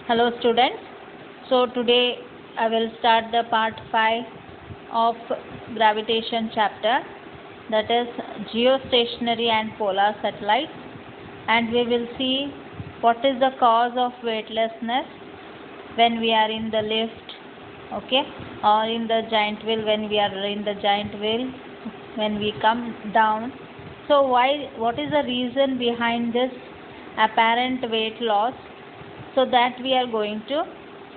Hello students. So today I will start the part 5 of gravitation chapter, that is geostationary and polar satellites, and we will see what is the cause of weightlessness when we are in the lift, okay, or in the giant wheel when we are in the giant wheel when we come down. So what is the reason behind this apparent weight loss? So that we are going to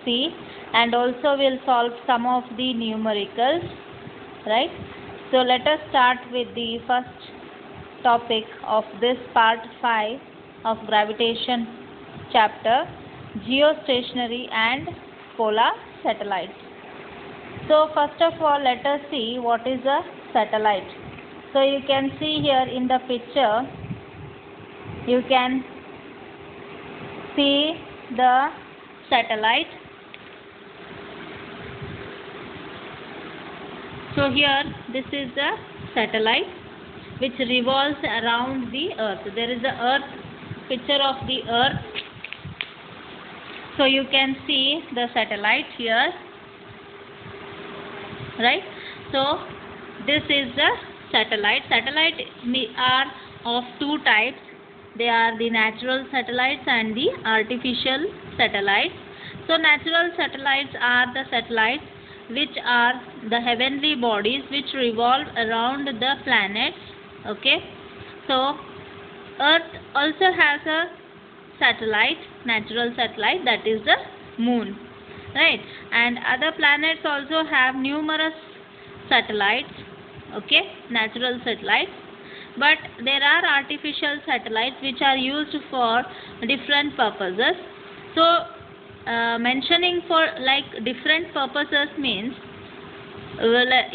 see, and also we'll solve some of the numericals, right? So let us start with the first topic of this part 5 of gravitation chapter, geostationary and polar satellites. So first of all, let us see what is a satellite. So you can see here in the picture, you can see the satellite. So here this is the satellite which revolves around the earth. There is the earth, picture of the earth. So you can see the satellite here, right? So this is the satellite. Satellite are of two types. They are the natural satellites and the artificial satellites. So natural satellites are the satellites which are the heavenly bodies which revolve around the planets, okay? So Earth also has a satellite, natural satellite, that is the moon, right? And other planets also have numerous satellites, okay, natural satellites. But there are artificial satellites which are used for different purposes. So mentioning for like different purposes means,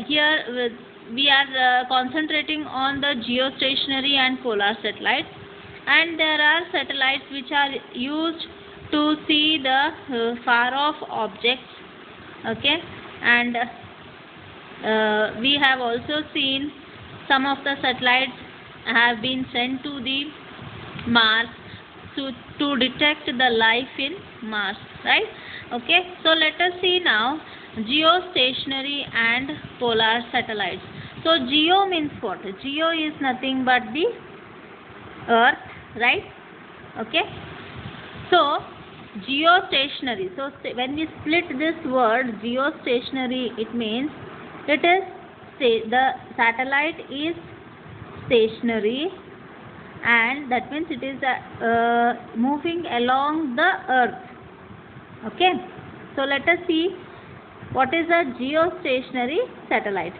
here we are concentrating on the geostationary and polar satellites, and there are satellites which are used to see the far off objects, okay? And we have also seen some of the satellites have been sent to the Mars to detect the life in Mars, right? Okay, so let us see now geostationary and polar satellites. So geo means what? Geo is nothing but the earth, right? Okay, so geostationary, so when we split this word geostationary, it means it is the satellite is stationary, and that means it is moving along the earth, okay? So let us see what is a geostationary satellite.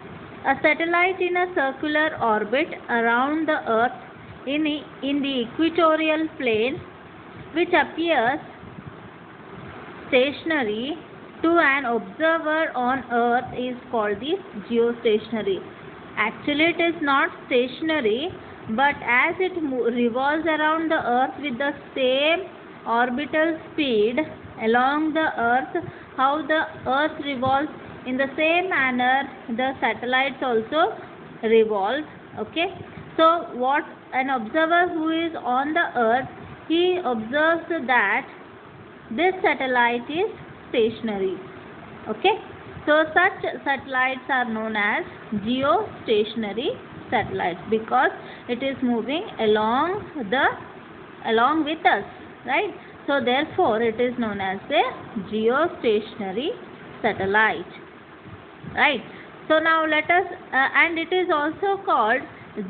A satellite in a circular orbit around the earth in the equatorial plane, which appears stationary to an observer on earth, is called the geostationary. Actually it is not stationary, but as it revolves around the earth with the same orbital speed along the earth, how the earth revolves, in the same manner the satellites also revolve, okay? So what an observer who is on the earth, he observes that this satellite is stationary, okay? So such satellites are known as geostationary satellites because it is moving along with us, right? So therefore it is known as a geostationary satellite, right? So now let us and it is also called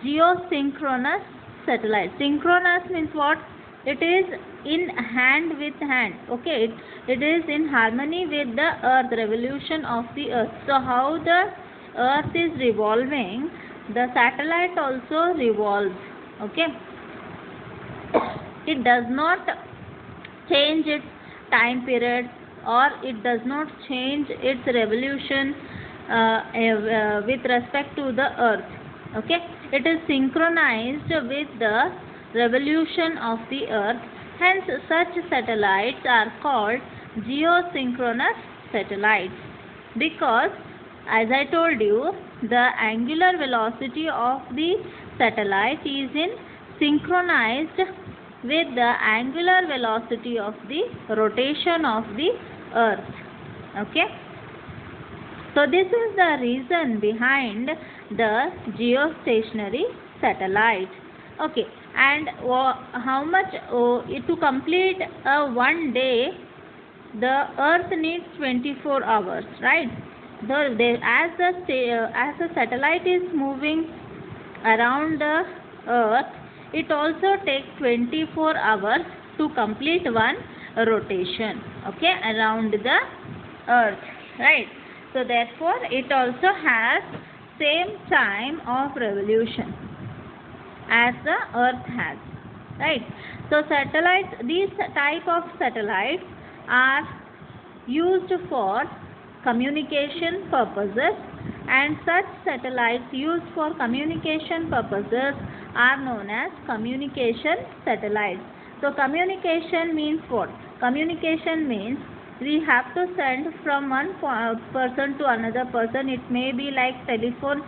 geosynchronous satellite. Synchronous means what? It is in hand with hand, okay? It is in harmony with the earth, revolution of the earth. So how the earth is revolving, the satellite also revolves, okay? It does not change its time period, or it does not change its revolution with respect to the earth, okay? It is synchronized with the revolution of the earth. Hence such satellites are called geosynchronous satellites, because as I told you, the angular velocity of the satellite is in synchronized with the angular velocity of the rotation of the earth. Okay, so this is the reason behind the geostationary satellite. Okay, and how much to complete one day, the earth needs 24 hours, right? As the satellite is moving around the earth, it also takes 24 hours to complete one rotation, okay, around the earth, right? So therefore it also has same time of revolution as the earth has, right? So satellites, these type of satellites are used for communication purposes, and such satellites used for communication purposes are known as communication satellites. So communication means what? Communication means we have to send from one person to another person. It may be like telephone,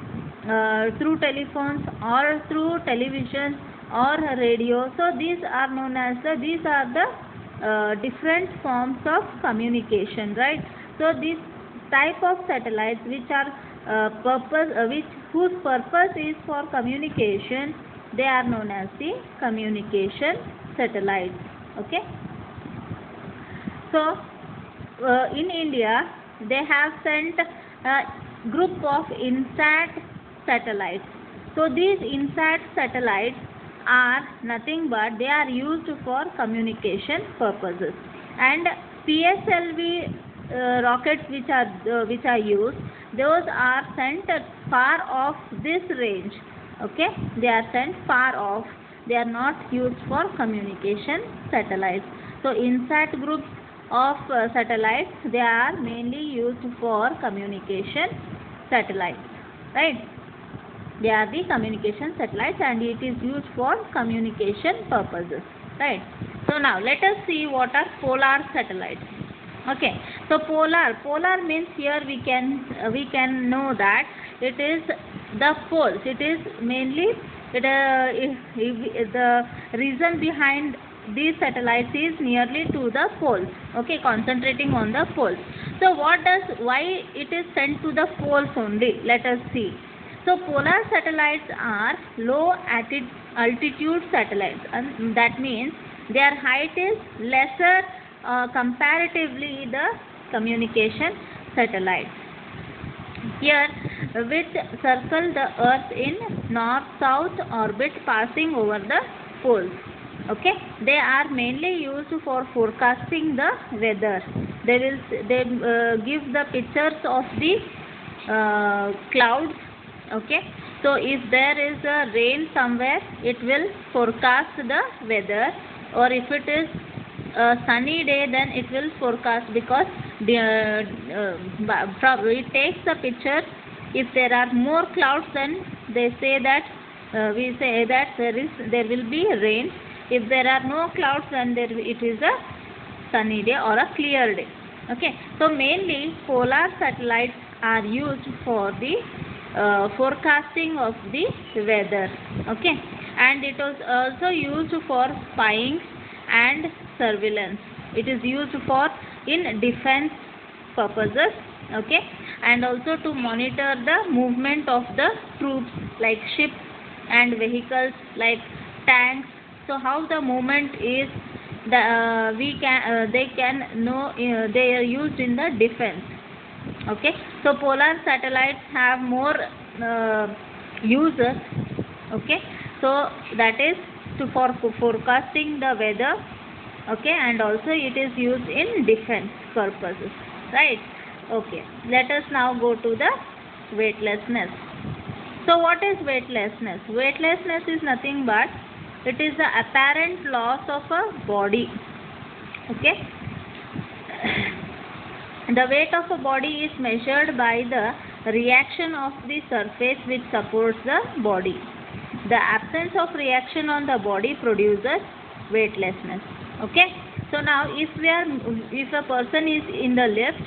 through telephones or through television or radio. So these are known as these are the different forms of communication, right? So these type of satellites which are whose purpose is for communication, they are known as the communication satellites. Okay, so in India they have sent a group of INSAT satellites. So these INSAT satellites are nothing but they are used for communication purposes, and PSLV rockets which are used, those are sent far off this range. Okay, they are sent far off, they are not used for communication satellites. So INSAT groups of satellites, they are mainly used for communication satellites, right? They are the communication satellites and it is used for communication purposes, right? So now let us see what are polar satellites. Okay, so polar means here we can know that it is the poles. It is mainly the reason behind these satellites is nearly to the poles. Okay, concentrating on the poles. So why it is sent to the poles only? Let us see. So polar satellites are low altitude satellites, and that means their height is lesser comparatively the communication satellites. Here, which circle the earth in north-south orbit passing over the poles. Okay, they are mainly used for forecasting the weather. They give the pictures of the clouds. Okay, so if there is a rain somewhere, it will forecast the weather, or if it is a sunny day, then it will forecast, because it takes the picture. If there are more clouds, then they say that we say that there will be rain. If there are no clouds, then it is a sunny day or a clear day. Okay, so mainly polar satellites are used for the forecasting of the weather. Okay, and it was also used for spying and surveillance. It is used for in defense purposes. Okay, and also to monitor the movement of the troops like ships and vehicles like tanks. So how the movement is, they can know, they are used in the defense. Okay, so polar satellites have more users. Okay, so that is for forecasting the weather. Okay, and also it is used in defense purposes, right? Okay, let us now go to the weightlessness. So what is weightlessness? Weightlessness is nothing but it is the apparent loss of a body. Okay, the weight of a body is measured by the reaction of the surface which supports the body. The absence of reaction on the body produces weightlessness. Okay, so now if a person is in the lift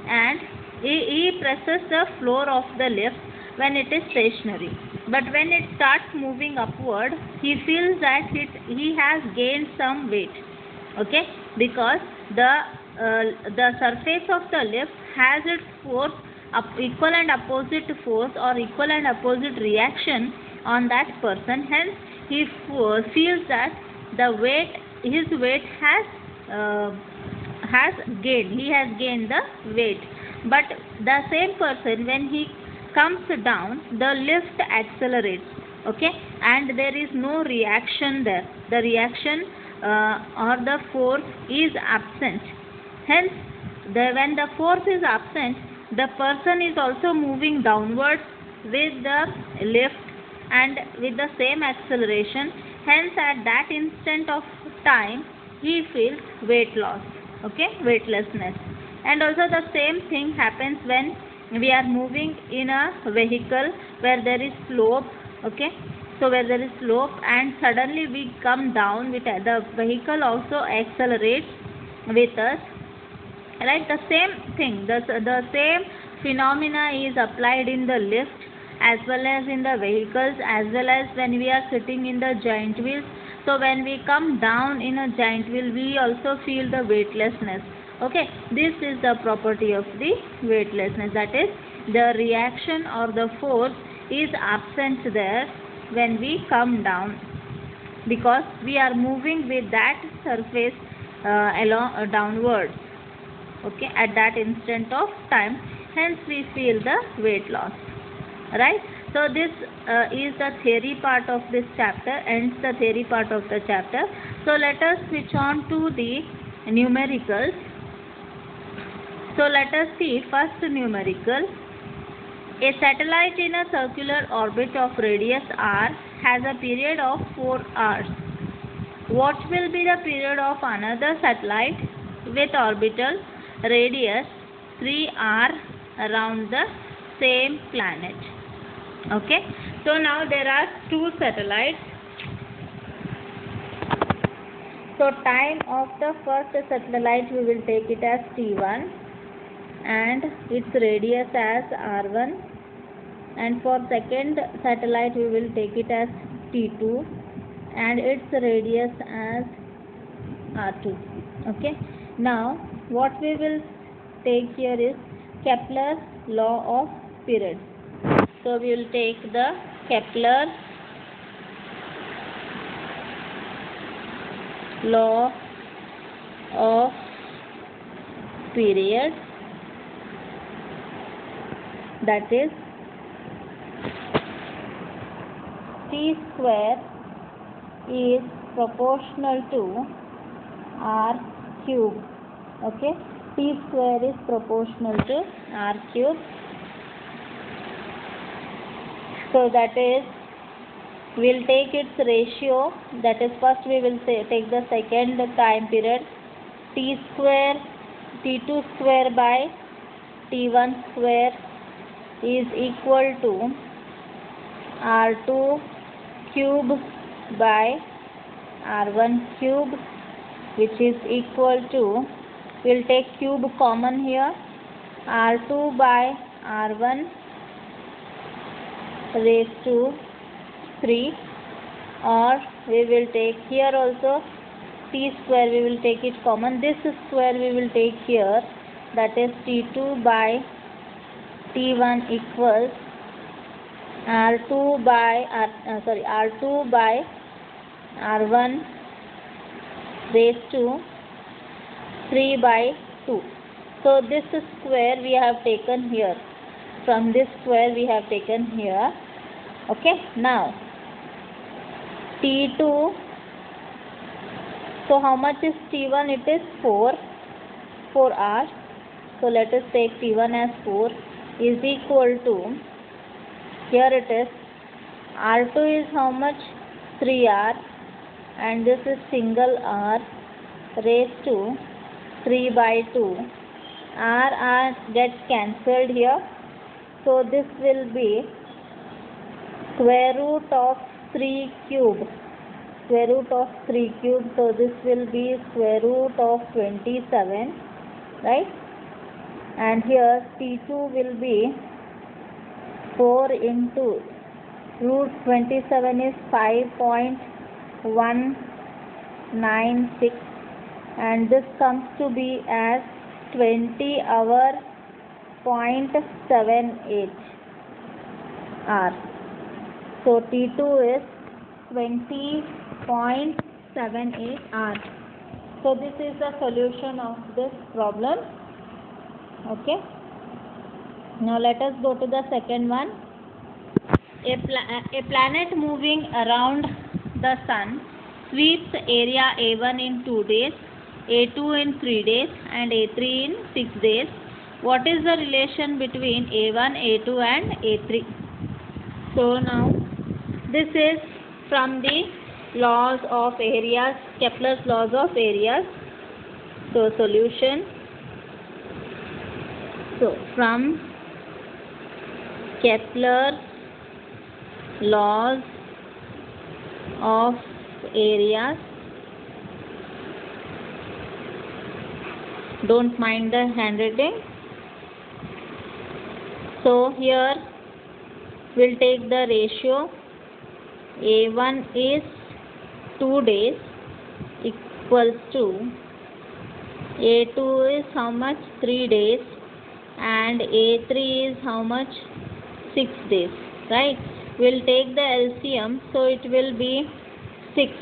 and he presses the floor of the lift when it is stationary, but when it starts moving upward, he feels that he has gained some weight. Okay, because the surface of the lift has its force, equal and opposite force or equal and opposite reaction on that person. Hence he feels that his weight has gained, he has gained the weight. But the same person, when he comes down, the lift accelerates. Okay, and there is no reaction there. The reaction or the force is absent. Hence when the force is absent, the person is also moving downwards with the lift and with the same acceleration. Hence at that instant of time he feels weight loss. Okay, weightlessness. And also the same thing happens when we are moving in a vehicle where there is slope. Okay, so where there is slope and suddenly we come down, with the vehicle also accelerates with us, right? The same thing, the same phenomena is applied in the lift as well as in the vehicles, as well as when we are sitting in the giant wheels. So when we come down in a giant wheel, we also feel the weightlessness. Okay, this is the property of the weightlessness, that is, the reaction or the force is absent there when we come down, because we are moving with that surface downwards. Okay, at that instant of time. Hence we feel the weight loss, right? So this is the theory part of this chapter, ends the theory part of the chapter. So let us switch on to the numericals. So let us see first numerical. A satellite in a circular orbit of radius r has a period of 4 hours. What will be the period of another satellite with orbital radius 3r around the same planet? Okay, so now there are two satellites. So time of the first satellite we will take it as t1 and its radius as r1, and for second satellite we will take it as t2 and its radius as r2. Okay, now what we will take here is Kepler's law of periods. So we will take the Kepler law of periods, that is t square is proportional to r cube. Okay, t square is proportional to r cube. So that is, we will take its ratio, that is, first we will take the second time period, t square, t2 square by t1 square is equal to r2 cube by r1 cube, which is equal to, we will take cube common here, r2 by r1 raised to 3, or we will take here also t square, we will take it common, this square we will take here, that is t2 by t1 equals r2 by r1 raised to 3 by 2. So this square we have taken here, from this square we have taken here. Okay, now t2, so how much is t1? It is 4 hours. So let us take t1 as 4 is equal to, here it is, r2 is how much? 3 hours, and this is single hour raised to 3 by 2. R gets cancelled here. So this will be square root of 3 cube. Square root of 3 cube. So this will be square root of 27, right? And here T2 will be 4 into Root 27 is 5.196 and this comes to be as 20 hour 0.78 hour. So T2 is 20.78 hours. So this is the solution of this problem. Okay. Now let us go to the second one. A planet moving around the sun sweeps area A1 in 2 days, A2 in 3 days and A3 in 6 days. What is the relation between A1, A2 and A3? So now this is from the laws of areas, Kepler's laws of areas. So solution. So from Kepler's laws of areas, don't mind the handwriting. So here we'll take the ratio. A1 is 2 days equals to A2 is how much? 3 days and A3 is how much? 6 days, right? We'll take the LCM, so it will be 6.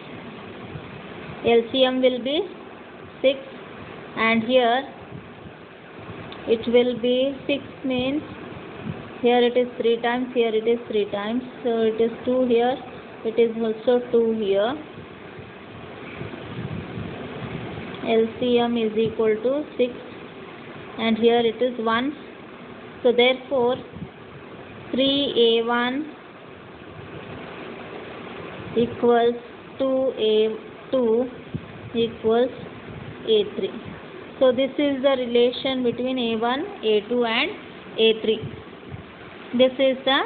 LCM will be 6 and here it will be 6 means here it is 3 times, here it is 3 times, so it is 2 here, it is also 2 here. LCM is equal to 6 and here it is 1. So therefore 3A1 equals 2A2 equals A3. So this is the relation between A1, A2 and A3. This is the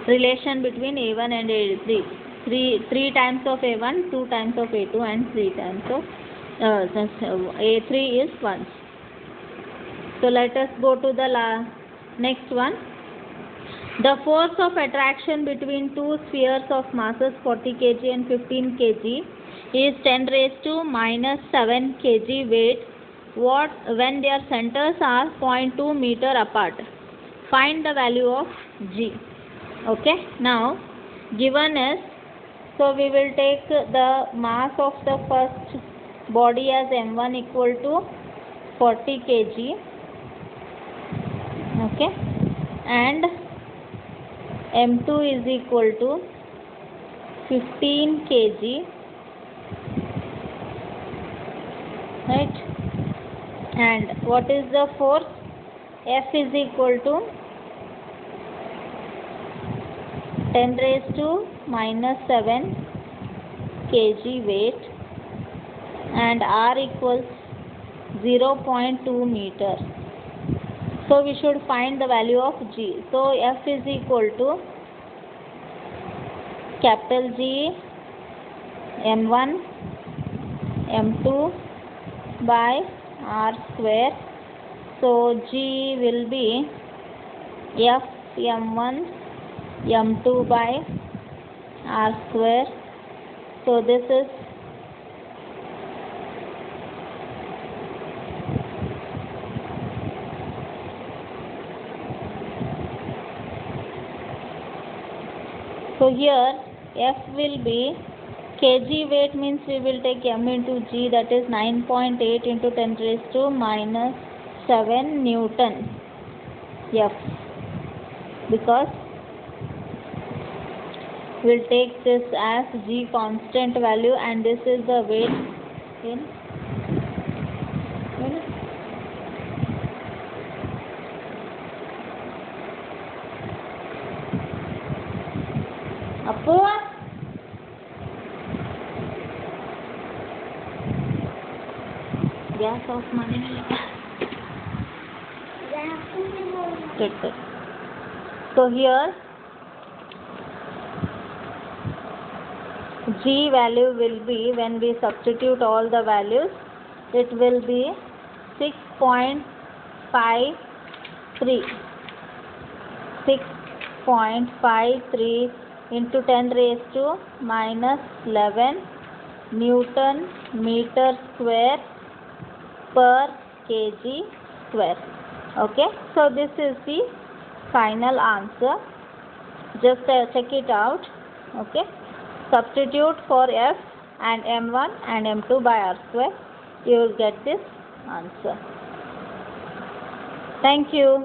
relation between A1 and A3. 3 times of A1, 2 times of A2 and 3 times of A3 is 1. So let us go to the next one. The force of attraction between two spheres of masses 40 kg and 15 kg is 10 raised to minus 7 kg weight when their centers are 0.2 meter apart. Find the value of G. Okay. Now given is, so we will take the mass of the first body as M1 equal to 40 kg. Okay. And M2 is equal to 15 kg. Right. And what is the force? F is equal to 10 raised to minus 7 kg weight and R equals 0.2 meter. So we should find the value of G. So F is equal to capital G M1 M2 by R square. So G will be F M1 M2 by R square. So this is so here F will be kg weight means we will take M into G, that is 9.8 into 10 raised to minus 7 Newton F, because we'll take this as G constant value and this is the weight in Appu. Gas off money. So here G value will be, when we substitute all the values, it will be 6.53. 6.53 into 10 raised to minus 11 Newton meter square per kg square. Okay, so this is the final answer. Just check it out. Okay, substitute for F and M1 and M2 by R square. You will get this answer. Thank you.